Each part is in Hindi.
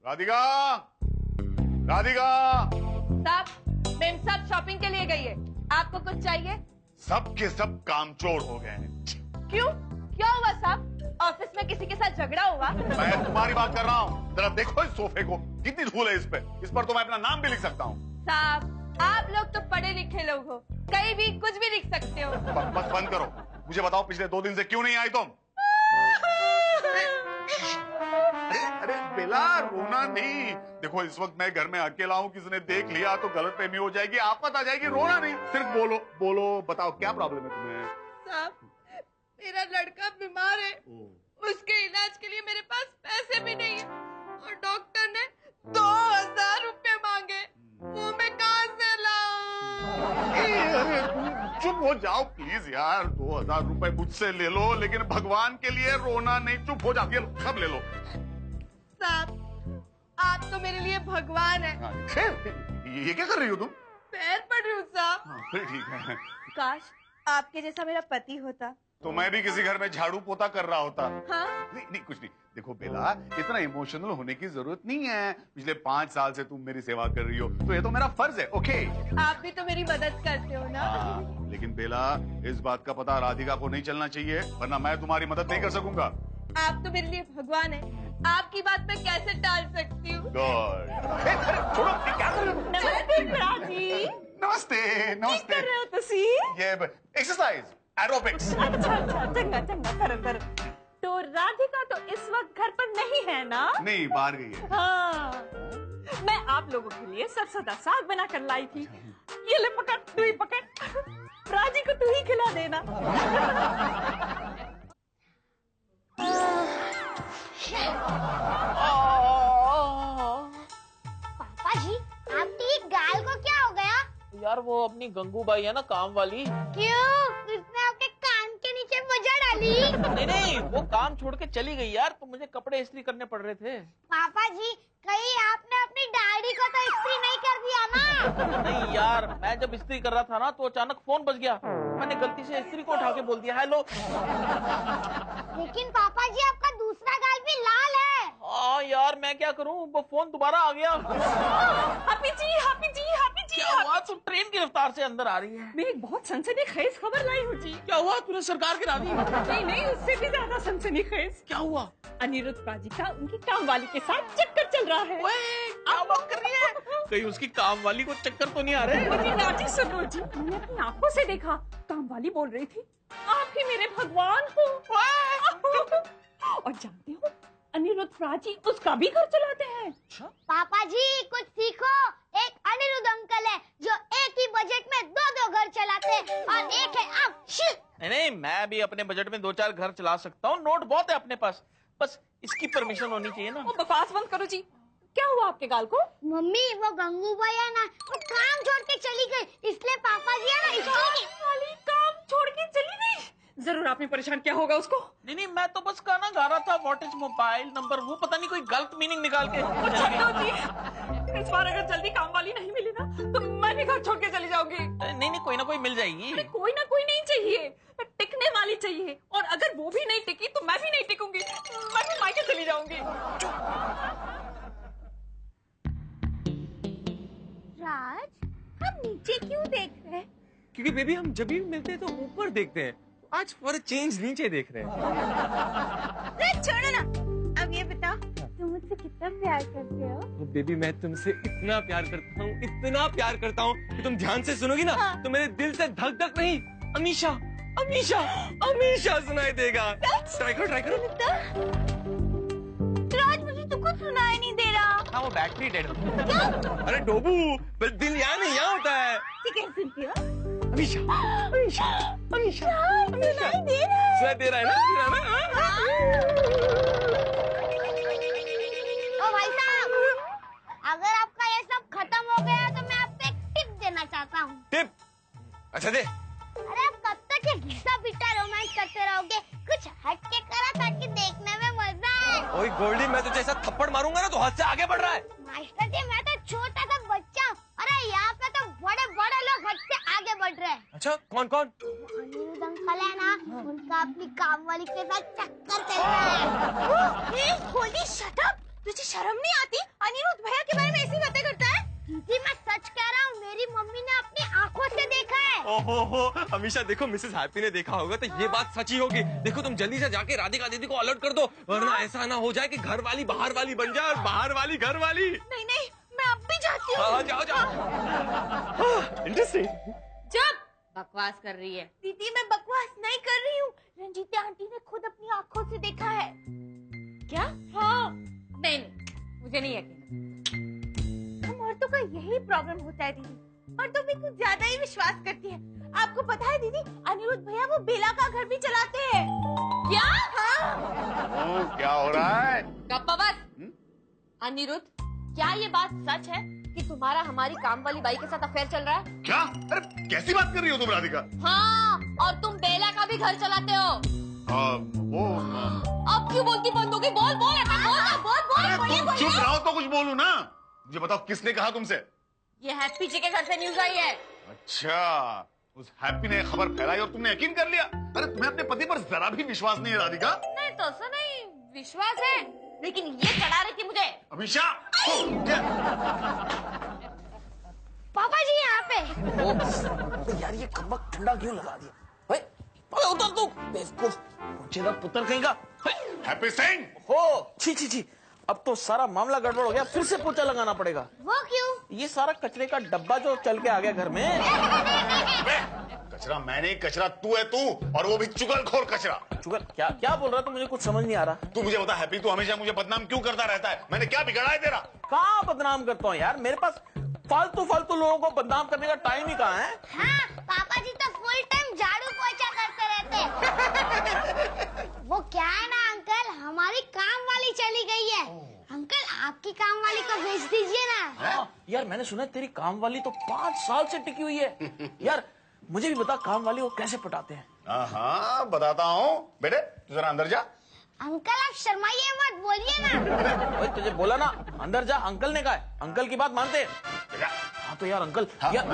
राधिका, राधिका। साहब, मेम साहब शॉपिंग के लिए गई है। आपको कुछ चाहिए? सब के सब कामचोर हो गए हैं। क्यों? क्या हुआ साहब? ऑफिस में किसी के साथ झगड़ा हुआ? मैं तुम्हारी बात कर रहा हूँ। जरा देखो इस सोफे को, कितनी धूल है इस पे। इस पर तो मैं अपना नाम भी लिख सकता हूँ। साहब, आप लोग तो पढ़े लिखे लोग हो, कहीं भी कुछ भी लिख सकते हो। बस बंद करो। मुझे बताओ पिछले 2 दिन से क्यों नहीं आई तुम? अरे बेला, रोना नहीं। देखो इस वक्त मैं घर में अकेला हूँ, किसी ने देख लिया तो गलतफहमी हो जाएगी, आफत आ जाएगी। रोना नहीं, सिर्फ बोलो बोलो, बताओ क्या प्रॉब्लम है तुम्हें? साहब, मेरा लड़का बीमार है, उसके इलाज के लिए मेरे पास पैसे भी नहीं है और डॉक्टर ने 2000 रुपए मांगे। वो मैं कहाँ से लाऊं? अरे चुप हो जाओ प्लीज यार। 2000 रुपए मुझसे ले लो, लेकिन भगवान के लिए रोना नहीं। चुप हो जाओ, ये सब ले लो। साहब, आप तो मेरे लिए भगवान है। ये क्या कर रही हो तुम? पैर पड़ रही हूँ साहब। फिर ठीक है। काश आपके जैसा मेरा पति होता तो मैं भी किसी घर में झाड़ू पोता कर रहा होता। हाँ? नहीं कुछ नहीं। देखो बेला, इतना इमोशनल होने की जरूरत नहीं है। पिछले 5 साल से तुम मेरी सेवा कर रही हो, तो ये तो मेरा फर्ज है। ओके, आप भी तो मेरी मदद करते हो ना। हाँ, लेकिन बेला इस बात का पता राधिका को नहीं चलना चाहिए, वरना मैं तुम्हारी मदद नहीं कर सकूंगा। आप तो मेरे लिए भगवान है, आपकी बात मैं कैसे टाल सकती हूँ? छोड़ो, क्या कर रहे हो? नमस्ते पिताजी। नमस्ते नमस्ते। कर रहे हो तुसी? ये एक्सरसाइज, एरोबिक्स। अच्छा, चंगा चंगा, करो करो। तो राधिका तो इस वक्त घर पर नहीं है ना? नहीं, बाहर गई है। हाँ, मैं आप लोगों के लिए सरसों का साग बना कर लाई थी। ये ले पकड़, तू ही पकड़। राजी को तू ही खिला देना। पापा जी, आपकी गाल को क्या हो गया? यार वो अपनी गंगूबाई है ना, काम वाली। क्यों? उसने आपके कान के नीचे वजह डाली? नहीं, वो काम छोड़ के चली गई यार, तो मुझे कपड़े इस्त्री करने पड़ रहे थे। पापा जी, कहीं आपने अपनी डैडी को तो इस्त्री नहीं कर दिया ना? नहीं यार, मैं जब इस्त्री कर रहा था ना तो अचानक फोन बज गया। मैंने गलती से इस्त्री को उठा के बोल दिया हेलो। लेकिन पापा जी, आपका दूसरा गाल भी लाल है। हाँ यार, मैं क्या करूँ, वो फोन दोबारा आ गया। हापी जी, हापी जी, हापी जी। क्या हुआ? तू ट्रेन की रफ्तार से अंदर आ रही है। मैं एक बहुत सनसनीखेज खबर लाई हूँ जी। क्या हुआ? तूने सरकार गिरा दी? नहीं नहीं, उससे भी ज्यादा सनसनीखेज। क्या हुआ? अनिरुद्ध पाजी का उनकी काम वाली के साथ चक्कर चल रहा है। क्या बात कर रही है? कहीं उसकी काम वाली को चक्कर तो नहीं आ रहे? नाजी सुनो जी, मैंने अपनी आंखों से देखा। काम वाली बोल रही थी, आप ही मेरे भगवान हो। और जानते हो, अनिरुद्ध राजी उसका भी घर चलाते हैं। पापा जी, कुछ सीखो। एक अनिरुद्ध अंकल है जो एक ही बजट में 2 घर चलाते हैं, और एक है आप। नहीं, मैं भी अपने बजट में 2-4 घर चला सकता हूँ। नोट बहुत है अपने पास, बस इसकी परमिशन होनी चाहिए ना। वो बकवास बंद करो जी। क्या हुआ आपके गाल को? मम्मी, वो गंगूबाई है ना, वो काम छोड़ के चली गई, इसलिए पापा जी है ना काम छोड़ के चली गई। जरूर आपने परेशान किया होगा उसको। नहीं, मैं तो बस गाना गा रहा था, व्हाट इज मोबाइल नंबर। वो पता नहीं कोई गलत मीनिंग निकाल के जी, इस बार अगर जल्दी काम वाली नहीं मिली ना, तो मैं भी घर छोड़ के चली जाऊंगी। नहीं, कोई ना कोई मिल जाएगी। कोई ना कोई नहीं चाहिए, टिकने वाली चाहिए। और अगर वो भी नहीं टिकी तो मैं भी नहीं टिकूंगी, मैं भी मायके चली जाऊंगी। राज, हम नीचे क्यों देख रहे हैं? क्योंकि बेबी हम जब भी मिलते हैं तो ऊपर देखते हैं। आज फॉर चेंज नीचे देख रहे हैं। छोड़ो ना, अब ये बताओ, तुम मुझसे कितना प्यार करते हो? तो बेबी मैं तुमसे इतना प्यार करता हूँ कि तुम ध्यान से सुनोगी ना, तो मेरे दिल से धक धक नहीं, अमीशा अमीशा अमीशा सुनाई देगा। ट्राई करो। राज, मुझे तो कुछ सुनाई नहीं दे रहा। हाँ, वो बैटरी डेड हो। अरे डोबू, बस दिल यहाँ नहीं यहाँ होता है। ठीक है, सुनती हो? अमीशा सुनाई दे रहा है। सुनाई दे रहा है ना? ओ भाई साहब, अगर आपका ये सब खत्म हो गया तो मैं आपको एक टिप देना चाहता हूँ। टिप? अच्छा दे। अरे आप कब तक ये घिसा पिटा रोमांस करते रहोगे? कुछ हट के करा ताकि देखने में मजा आए। ओए गोल्डी, मैं तुझे ऐसा थप्पड़ मारूंगा ना तो हद से आगे बढ़ रहा है। मास्टर जी, मैं तो छोटा सा बच्चा हूँ। अरे यहाँ पे तो बड़े बड़े लोग हद से आगे बढ़ रहे हैं। अच्छा, कौन? अनिरुद्ध अंकल है ना, उनका अपनी काम वाली के साथ चक्कर चल रहा है। होली शट अप, तुझे शर्म नहीं आती? अनिरुद्ध भैया के बारे में ऐसी बातें करता है? दीदी मैं सच कह रहा हूँ, मेरी मम्मी ने अपनी आंखों से देखा है। ओहो अमीशा देखो मिसेस हैप्पी ने देखा होगा तो ये बात सच ही होगी। देखो तुम जल्दी से जाके राधिका दीदी को अलर्ट कर दो, वरना ऐसा ना हो जाए कि घर वाली बाहर वाली बन जाए और बाहर वाली घर वाली। नहीं नहीं, मैं अब भी जाती हूँ। हाँ जाओ जाओ। इंटरेस्टिंग। जब बकवास कर रही है दीदी, मैं बकवास नहीं कर रही हूँ। रंजीता आंटी ने खुद अपनी आंखों से देखा है। क्या? हाँ। नहीं मुझे नहीं यकीन। हम औरतों का यही प्रॉब्लम होता है दीदी, औरतों पे कुछ ज्यादा ही विश्वास करती है। आपको पता है दीदी, अनिरुद्ध भैया वो बेला का घर भी चलाते हैं। क्या? हाँ। क्या हो रहा है? गप्पा बस। अनिरुद्ध, क्या ये बात सच है कि तुम्हारा हमारी काम वाली बाई के साथ अफेयर चल रहा है? क्या? अरे कैसी बात कर रही हो तुम राधिका? हाँ, और तुम बेला का भी घर चलाते हो। वो अब क्यों बोलती बंद हो गई? बोल बोल अरे बोलिए, तुम बोलिए। चुप रहो तो कुछ बोलूं ना। मुझे बताओ किसने कहा तुमसे? ये हैप्पी जी के घर से न्यूज आई है। अच्छा, उस हैप्पी ने खबर फैलाई और तुमने यकीन कर लिया? अरे तुम्हें अपने पति पर जरा भी विश्वास नहीं है राधिका? नहीं तो ऐसा नहीं, विश्वास है, लेकिन ये चढ़ा रही थी मुझे। अमीशा पापा जी यहाँ पे। यार ये कमबख्त ठंडा क्यों लगा दिया? ओए उतर तू बेवकूफ, पूछेगा पुत्र कहीं का। हैप्पी सिंह हो छी छी छी, अब तो सारा मामला गड़बड़ हो गया, फिर से पोछा लगाना पड़ेगा। वो क्यों? ये सारा कचरे का डब्बा जो चल के आ गया घर में। कचरा मैं नहीं, कचरा तू है, तू, और वो भी चुगलखोर कचरा। चुगल क्या क्या बोल रहा है? तो मुझे कुछ समझ नहीं आ रहा। तू मुझे बता हैप्पी, तू हमेशा मुझे बदनाम क्यों करता रहता है? मैंने क्या बिगाड़ा है तेरा? कहाँ बदनाम करता हूँ यार, मेरे पास फालतू फालतू लोगों को बदनाम करने का टाइम ही कहाँ है। हाँ, पापा जी तो फुल टाइम झाड़ू पोछा करते रहते हैं। वो क्या है ना अंकल, हमारी काम वाली चली गई है। अंकल आपकी काम वाली को भेज दीजिए ना। यार मैंने सुना है तेरी काम वाली तो 5 साल से टिकी हुई है। यार मुझे भी बता, काम वाली को कैसे पटाते हैं? हाँ बताता हूँ बेटे, तू जरा अंदर जा। अंकल आप शर्माइए मत, बोलिए ना। ओए तुझे बोला ना अंदर जा, अंकल ने कहा है, अंकल की बात मानते हैं। हाँ तो यार अंकल, यार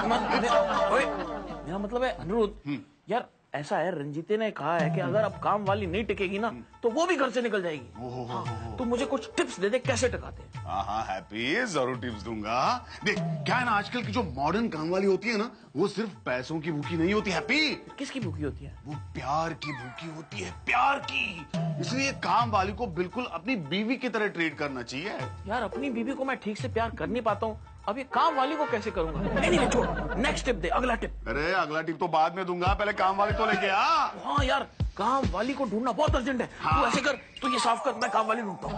ओए मेरा मतलब है अनिरुद्ध, यार ऐसा है रंजीते ने कहा है कि अगर अब काम वाली नहीं टिकेगी ना तो वो भी घर से निकल जाएगी। हाँ, तो मुझे कुछ टिप्स दे दे कैसे टिकाते हैं। हाँ हैप्पी, जरूर टिप्स दूंगा। देख क्या है ना, आजकल की जो मॉडर्न काम वाली होती है ना, वो सिर्फ पैसों की भूखी नहीं होती हैप्पी। किसकी भूखी होती है? वो प्यार की भूखी होती है, प्यार की। इसलिए काम वाली को बिल्कुल अपनी बीवी की तरह ट्रीट करना चाहिए। यार अपनी बीवी को मैं ठीक से प्यार कर नहीं पाता हूँ, अब ये काम वाली को कैसे करूंगा? नहीं छोड़, नेक्स्ट टिप दे, अगला टिप। अरे अगला टिप तो बाद में दूंगा, पहले काम वाली तो लेके आ। हाँ यार काम वाली को ढूंढना बहुत अर्जेंट है। हाँ। तू ऐसे कर, तू ये साफ कर, मैं काम वाली ढूंढता हूँ।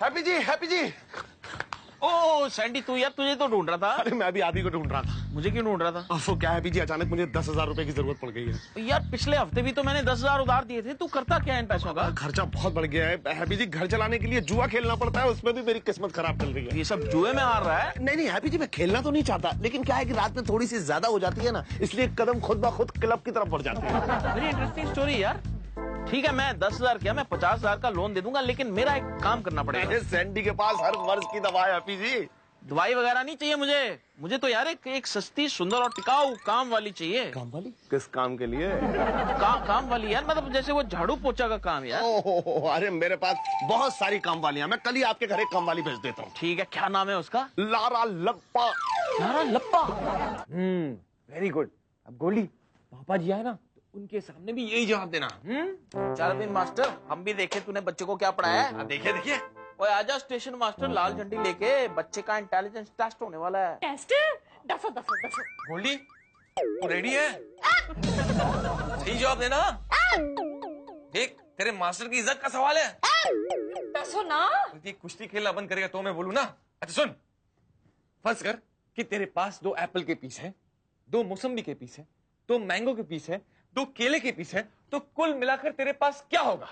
हैप्पी जी। ओ सैंडी, तू यार तुझे तो ढूंढ रहा था। अरे मैं भी आदि को ढूंढ रहा था। मुझे क्यों ढूंढ रहा था? अब वो क्या है जी, अचानक मुझे 10,000 रुपए की जरूरत पड़ गई है। यार पिछले हफ्ते भी तो मैंने 10,000 उधार दिए थे, तू करता क्या है इन पैसों का? खर्चा बहुत बढ़ गया है हैप्पी जी, घर चलाने के लिए जुआ खेलना पड़ता है, उसमें भी मेरी किस्मत खराब चल रही है। ये सब जुए में हार रहा है? नहीं हैप्पी जी, मैं खेलना तो नहीं चाहता, लेकिन क्या है कि रात में थोड़ी सी ज्यादा हो जाती है ना, इसलिए कदम खुद ब खुद क्लब की तरफ बढ़ जाते हैं। वेरी इंटरेस्टिंग स्टोरी यार। ठीक है मैं 10,000 क्या, मैं 50,000 का लोन दे दूंगा, लेकिन मेरा एक काम करना पड़ेगा। सैंडी के पास हर वर्ष की दवा है हैप्पी जी। दवाई वगैरह नहीं चाहिए मुझे तो यार एक सस्ती सुंदर और टिकाऊ काम वाली चाहिए। काम वाली? किस काम के लिए? काम वाली यार, मतलब जैसे वो झाड़ू पोछा का काम यार। ओह अरे मेरे पास बहुत सारी काम वालियां, मैं कल ही आपके घर एक काम वाली भेज देता हूँ। ठीक है, क्या नाम है उसका? लारा लप्पा। लारा लप्पा? Very good. अब गोली पापा जी आए ना तो उनके सामने भी यही जवाब देना। चल बिन मास्टर, हम भी देखे तूने बच्चे को क्या पढ़ाया है। देखिए ओए आजा स्टेशन मास्टर, लाल झंडी लेके, बच्चे का इंटेलिजेंस टेस्ट होने वाला है। टेस्ट? दसो। गोली तू रेडी है? सही जवाब देना। देख तेरे मास्टर की इज्जत का सवाल है। दसो ना। कुश्ती खेलना बंद करेगा तो मैं बोलूं ना। अच्छा सुन, फर्ज कर कि तेरे पास 2 एप्पल के पीस है, 2 मौसम्बी के पीस है, 2 मैंगो के पीस है, 2 केले के पीस है, तो कुल मिलाकर तेरे पास क्या होगा?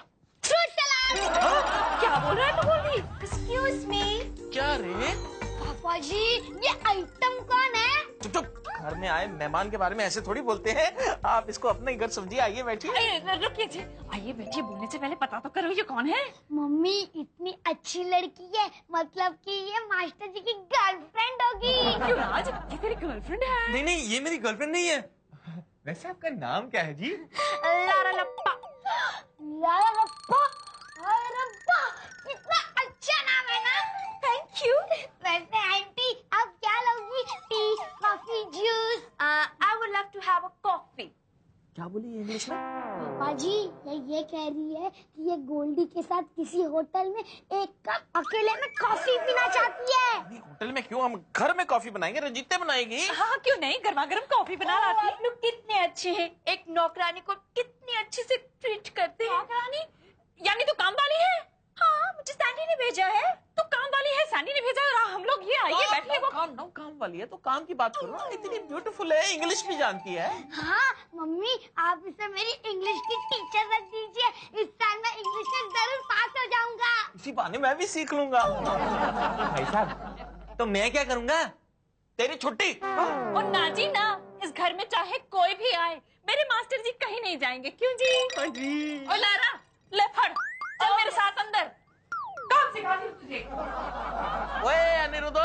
क्या बोल रहा है तू? गोली? Excuse me। क्या रे? पापा जी ये आइटम कौन है? चुप। घर में आए मेहमान के बारे में ऐसे थोड़ी बोलते हैं। आप इसको अपना ही घर समझिए। आइए बैठिए। रुकिए जी, आइए बैठिए, बोलने से पहले पता तो करो ये कौन है। मम्मी इतनी अच्छी लड़की है, मतलब कि ये मास्टर जी की गर्लफ्रेंड होगी। क्यों राज, ये तेरी गर्लफ्रेंड है? नहीं ये मेरी गर्लफ्रेंड नहीं है। वैसे आपका नाम क्या है जी? लारा लप्पा। क्या बोली इंग्लिश में? पापा जी ये कह रही है कि ये गोल्डी के साथ किसी होटल में एक कप अकेले में कॉफी पीना चाहती है। नहीं, होटल में क्यों, हम घर में कॉफी बनाएंगे, रंजीते बनाएगी। हाँ क्यों नहीं, गर्मा गर्म कॉफी बना लाती। आप लोग कितने अच्छे हैं, एक नौकरानी को कितनी अच्छे से ट्रीट करते हैं। नौकरानी यानी तो काम वाली है? हाँ मुझे सैंडी ने भेजा है। तो काम वाली है, सैंडी ने भेजा है। हम लोग ये आइए बैठिए। वो काम वाली है तो काम की बात करो। इतनी ब्यूटीफुल है, इंग्लिश भी जानती है। हाँ मम्मी आप इसे मेरी इंग्लिश की टीचर रख दीजिए, इस साल मैं इंग्लिश में जरूर पास हो जाऊंगा। इसी बहाने मैं भी सीख लूंगा। भाई साहब तो मैं क्या करूंगा? तेरी छुट्टी। और ना जी ना, इस घर में चाहे कोई भी आए मेरे मास्टर जी कहीं नहीं जाएंगे। क्यों जी? हाँ जी। और लारा ले फड़, चल मेरे साथ अंदर। काम सिखाती हूँ तुझे। ओए अनिरुद्ध,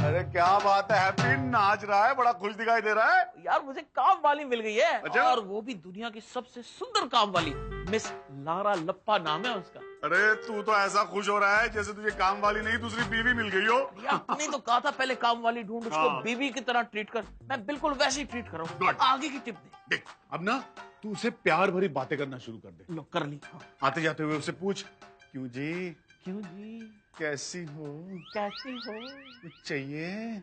अरे क्या बात है, हैप्पी नाच रहा है, बड़ा खुश दिखाई दे रहा है। यार मुझे काम वाली मिल गई है। अच्छा? और वो भी दुनिया की सबसे सुंदर काम वाली, मिस लारा लप्पा नाम है उसका। अरे तू तो ऐसा खुश हो रहा है जैसे तुझे काम वाली नहीं दूसरी बीवी मिल गई हो। यार तूने तो कहा था पहले काम वाली ढूंढ, उसको हाँ। बीवी की तरह ट्रीट कर। मैं बिल्कुल वैसे ही ट्रीट कर रहा हूँ। Good. आगे की टिप दे। देख अब ना तू उसे प्यार भरी बातें करना शुरू कर दे। लो कर ली। आते जाते हुए उसे पूछ, क्यों जी, क्यों जी, कैसी हो, कैसी हो, कुछ चाहिए?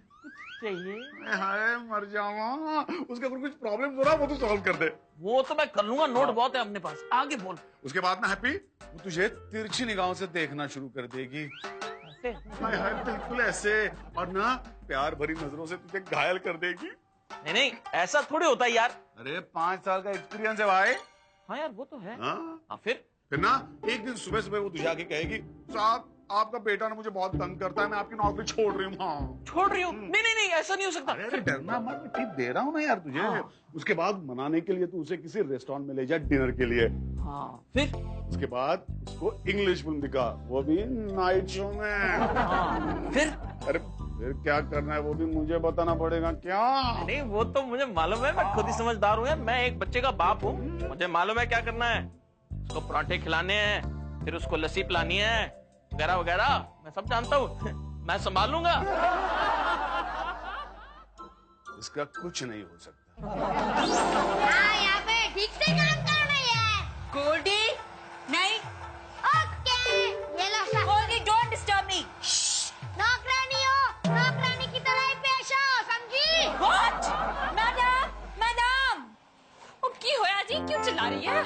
चाहिए? हाय मर जावा। उसके अगर कुछ प्रॉब्लम हो रहा वो तो सॉल्व कर दे। वो तो मैं कर लूंगा, नोट बहुत है अपने पास। आगे बोल। उसके बाद ना हैप्पी वो तुझे तिरछी निगाहों से देखना शुरू कर देगी। ऐसे? हाय हाय बिल्कुल ऐसे, और ना प्यार भरी नजरों से तुझे घायल कर देगी। नहीं नहीं, ऐसा थोड़ी होता है यार। अरे 5 साल का एक्सपीरियंस है भाई। हाँ यार वो तो है। हाँ फिर ना एक दिन सुबह सुबह वो तुझे आके कहेगी, साहब आपका बेटा ना मुझे बहुत तंग करता है, मैं आपकी नौकरी छोड़ रही हूँ। हाँ छोड़ रही हूँ? नहीं नहीं नहीं, ऐसा नहीं हो सकता। अरे डरना मत, मैं टिप दे रहा हूँ ना यार तुझे। हाँ। उसके बाद मनाने के लिए तू उसे किसी रेस्टोरेंट में ले जा डिनर के लिए। हाँ फिर? उसके बाद उसको इंग्लिश फिल्म दिखा, वो भी नाइट शो में। हाँ फिर? अरे फिर क्या करना है वो भी मुझे बताना पड़ेगा क्या? नहीं वो तो मुझे मालूम है, मैं खुद ही समझदार हूँ यार। मैं एक बच्चे का बाप हूँ, मुझे मालूम है क्या करना है। उसको पराठे खिलाने हैं, फिर उसको लस्सी पिलानी है, वगैरह वगैरह। मैं सब जानता हूँ, मैं संभाल लूंगा। इसका कुछ नहीं हो सकता। हाँ यहाँ पे ठीक से काम करना है। गोल्डी नहीं। ओके ये लो sir. Goldie don't disturb me. नौकरानी हो, नौकरानी की तरह ही पेश हो, समझी? व्हाट? मैडम मैडम, वो की होया जी, क्यों चिल्ला रही है?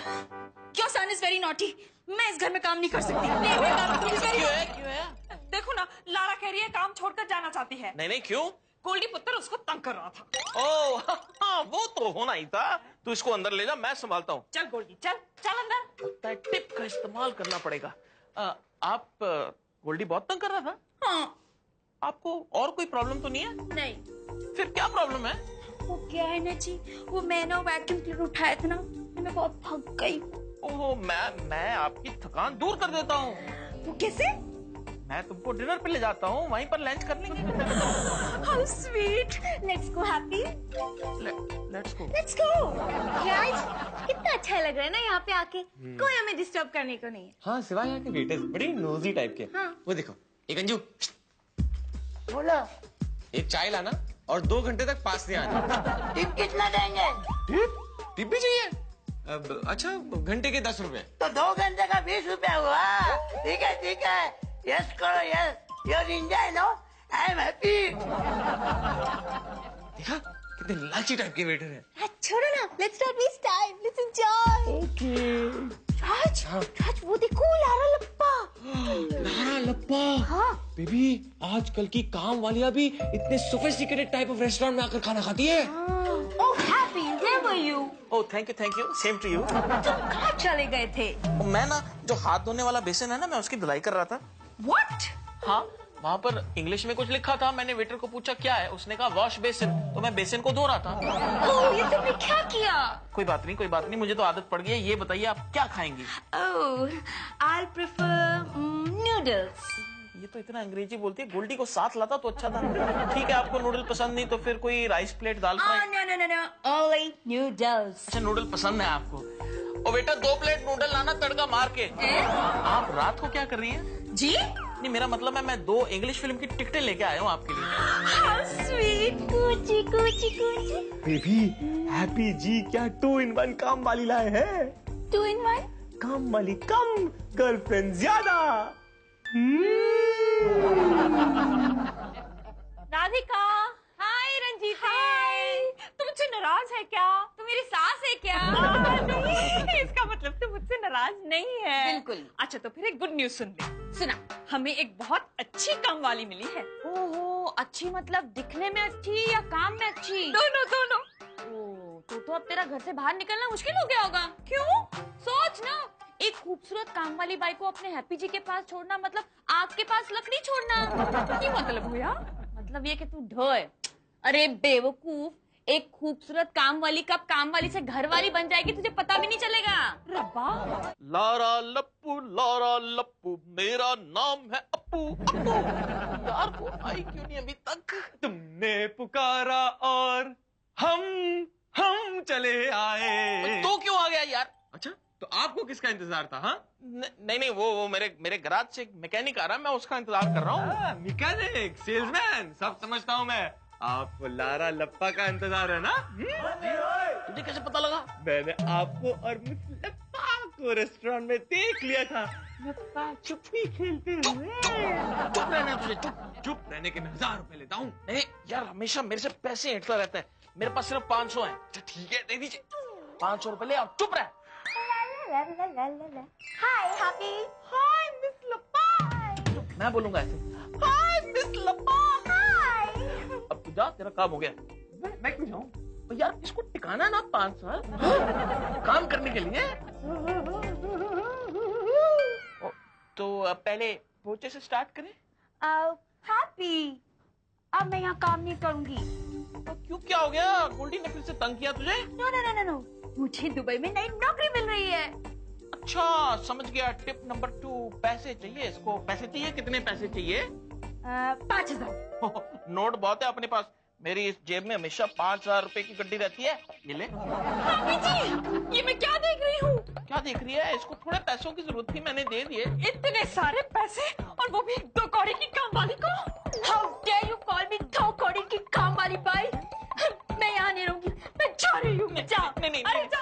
Your son is very naughty. मैं इस घर में काम नहीं कर सकती। नहीं, मैं काम नहीं कर सकती। क्यों है, क्यों है? देखो ना, लारा कह रही है काम छोड़कर जाना चाहती है। नहीं नहीं, क्यों? गोल्डी पुत्र उसको तंग कर रहा था। ओ हाँ, वो तो होना ही था। तू इसको अंदर ले जा, मैं संभालता हूँ। चल गोल्डी चल, चल अंदर। लगता है टिप का इस्तेमाल करना पड़ेगा। आप गोल्डी बहुत तंग कर रहा था? हाँ। आपको और कोई प्रॉब्लम तो नहीं है? नहीं। फिर क्या प्रॉब्लम है? वो क्या है ना जी, वो मैंने वैक्यूम क्लीनर उठाया था ना, मैं बहुत थक गई। ओहो, मैं आपकी थकान दूर कर देता हूँ। वो कैसे? मैं तुमको डिनर पे ले जाता हूँ, वहीं पर लंच कर लेंगे। How sweet. Let's go happy. Let's go. Let's go. Guys, कितना अच्छा लग रहा है ना यहाँ पे आके। कोई हमें डिस्टर्ब करने को नहीं है। हाँ सिवाय यहाँ के वेटर्स बड़े नोजी टाइप के। हाँ। वो देखो, एक अंजू बोलो। एक चाय लाना और 2 घंटे तक पास नहीं आना। टिप कितना देंगे? टिप भी चाहिए? अब अच्छा, घंटे के 10 रुपए। तो 2 घंटे का 20 रुपया हुआ। ठीक है यस करो, yes your enjoy no, I am happy. देखा कितने लालची टाइप के वेटर हैं। छोड़ो ना, let's not waste time, let's enjoy. Okay. Raj, Raj वो देखो, लारा लप्पा। लारा लप्पा। हाँ। बेबी आजकल की काम वालियां भी इतने सोफिस्टिकेटेड टाइप ऑफ रेस्टोरेंट में आकर खाना खाती है। Oh happy, where were you? Oh thank you, same to you. तुम कहाँ चले गए थे? मैं ना जो हाथ धोने वाला बेसिन है ना, मैं उसकी धुलाई कर रहा था। What? हाँ, वहाँ पर इंग्लिश में कुछ लिखा था। मैंने वेटर को पूछा क्या है, उसने कहा वॉश बेसिन, तो मैं बेसिन को धो रहा था। ओह ये तुमने क्या किया? कोई बात नहीं, मुझे तो आदत पड़ गई है। ये बताइए आप क्या खाएंगी? Oh, I'll prefer noodles. ये तो इतना अंग्रेजी बोलती है, गोल्डी को साथ लाता तो अच्छा था। ठीक है, आपको नूडल पसंद नहीं तो फिर कोई राइस प्लेट दाल Oh fry. no, only noodles. अच्छा नूडल पसंद है आपको? ओ बेटा 2 प्लेट नूडल लाना तड़का मार के। आप रात को क्या कर रही हैं? जी, नहीं, मेरा मतलब है मैं 2 इंग्लिश फिल्म की टिकटें लेके आया हूँ आपके लिए। How sweet. कूची कूची कूची। बेबी हैप्पी जी क्या 2 in 1 काम वाली लाए हैं। 2 in 1? काम वाली कम, गर्लफ्रेंड ज्यादा। राधिका, हाय रंजीत, हाय। तू मुझसे नाराज है क्या? तू मेरी सास है क्या? नहीं, इसका मतलब तू मुझसे नाराज नहीं है। बिल्कुल। अच्छा तो फिर एक गुड न्यूज सुन ले। सुना, हमें एक बहुत अच्छी काम वाली मिली है। ओहो, अच्छी मतलब दिखने में अच्छी या काम में अच्छी? दोनों दोनों। ओह, तो अब तेरा घर से बाहर निकलना मुश्किल हो गया होगा। क्यों? सोच ना, एक खूबसूरत काम वाली बाई को अपने हैप्पी जी के पास छोड़ना मतलब आग के पास लकड़ी छोड़ना। क्या मतलब हुआ? मतलब ये कि तू ढोए। अरे बेवकूफ, एक खूबसूरत काम वाली कब काम वाली से घर वाली बन जाएगी तुझे पता भी नहीं चलेगा। रब्बा, लारा लप्पू मेरा नाम है अप्पू अप्पू। यार वो आई क्यों नहीं अभी तक? तुमने पुकारा और हम चले आए। तो क्यों आ गया यार? अच्छा तो आपको किसका इंतजार था? हाँ नहीं, वो मेरे गैराज से एक मैकेनिक आ रहा है, मैं उसका इंतजार कर रहा हूँ। मैकेनिक, सेल्समैन, सब समझता हूँ मैं। आपको लारा लप्पा का इंतजार है ना? तुझे कैसे पता लगा? मैंने आपको और मिस लप्पा को रेस्टोरेंट में देख लिया था। लप्पा छुपी खेलते हुए। चुप रहना तुझे, चुप रहने के मैं 1000 रुपए लेता हूँ। नहीं यार, हमेशा मेरे से पैसे ऐंठता रहता है। मेरे पास सिर्फ 500 हैं। अच्छा ठीक है, दे दीजिए। 500 रुपए ले आओ, चुप रह। Hi happy. Hi miss Lappa. मैं बोलूंगा ऐसे, हाय मिस लप्पा। हाय। अब तू जा, तेरा काम हो गया। मैं क्यों जाऊँ? यार इसको टिकाना ना 5 साल काम करने के लिए। तो पहले पोचे से स्टार्ट करें। हैप्पी, अब मैं यहाँ काम नहीं करूंगी। तो क्यों, क्या हो गया? गोल्डी ने फिर से तंग किया तुझे? नो, मुझे दुबई में नई नौकरी मिल रही है। अच्छा समझ गया। टिप नंबर 2, पैसे चाहिए इसको। पैसे चाहिए? कितने पैसे चाहिए? 5000। नोट बहुत है अपने पास। मेरी इस जेब में हमेशा 5000 रुपए की गड्डी रहती है। ये ले। भाभी जी, ये मैं क्या देख रही हूँ? क्या देख रही है? इसको थोड़े पैसों की जरूरत थी, मैंने दे दिए। इतने सारे पैसे और वो भी 2 कौड़ी की काम वाली को। How dare you call me 2 कौड़ी की काम वाली बाई? मैं यहाँ नहीं रहूंगी, मैं जा रही हूँ। जा। नहीं, अरे जा,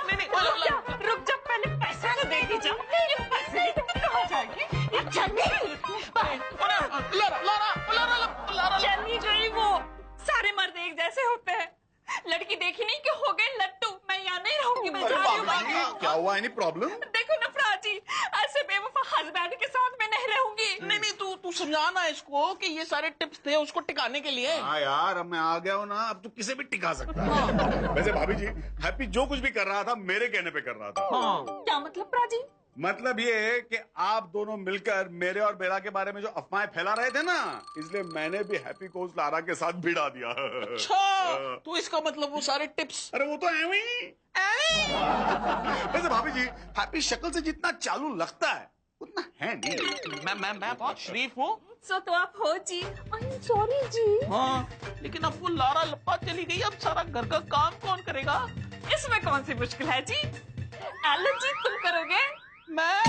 रुक जा, पहले पैसे तो दे दी जा। ये पैसे नहीं तो कहाँ जाएंगे? ये चली गई वो। सारे मर्द एक जैसे होते हैं। लड़की देखी नहीं कि हो गए लट्टू। मैं यहाँ नहीं रहूंगी, मैं जा रही हूँ बाहर। क्या हुआ? Any problem? देखो ना फ्राजी, ऐसे बेवफा हस्बैंड के साथ मैं नहीं रहूंगी। नहीं, तू समझाना इसको कि ये सारे टिप्स थे उसको टिकाने के लिए। हाँ यार, अब मैं आ गया हूँ ना, अब तू किसे भी टिका सकता है। वैसे भाभी जी, हैप्पी जो कुछ भी कर रहा था मेरे कहने पे कर रहा था। क्या मतलब फ्राजी? मतलब ये है कि आप दोनों मिलकर मेरे और बेला के बारे में जो अफवाहें फैला रहे थे ना, इसलिए मैंने भी हैप्पी को उस लारा के साथ भिड़ा दिया। अच्छा तो इसका मतलब वो सारे टिप्स। अरे वो तो ऐਵੇਂ ही। वैसे भाभी जी, हैप्पी शक्ल से जितना चालू लगता है उतना है नहीं। मैं बहुत शरीफ हूँ। सो तो आप हो जी। सॉरी जी। हाँ, लेकिन अब वो लारा लप्पा चली गई, अब सारा घर का काम कौन करेगा? इसमें कौन सी मुश्किल है जी? एलन जी तुम करोगे? मैं